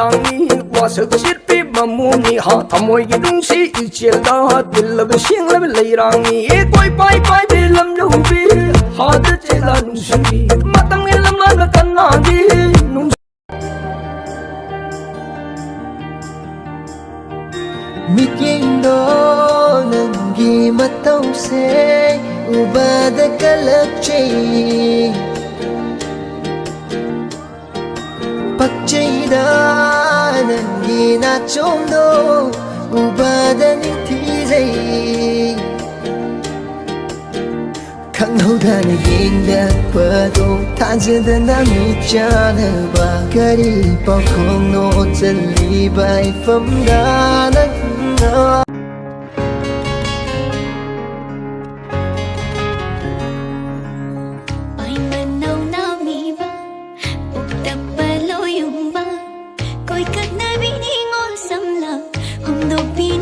leirani wasak shirpi mamuni ha thamoi gi dungsi ichel da dil sing lab leirani e koi pai pai be lam lo be ha de chela nusi matang lam la kanna gi nung Mikindo nangi matau se ubada kalakche Pakcheida nangi na chomdo ubada ni thizai Kanghouda yingda pado tanzida na mi chana ba kari pakong no chali bai famda na Ai manau na mi ba ukta paloyum ba koi kat na bi ni ngol samla hum do pin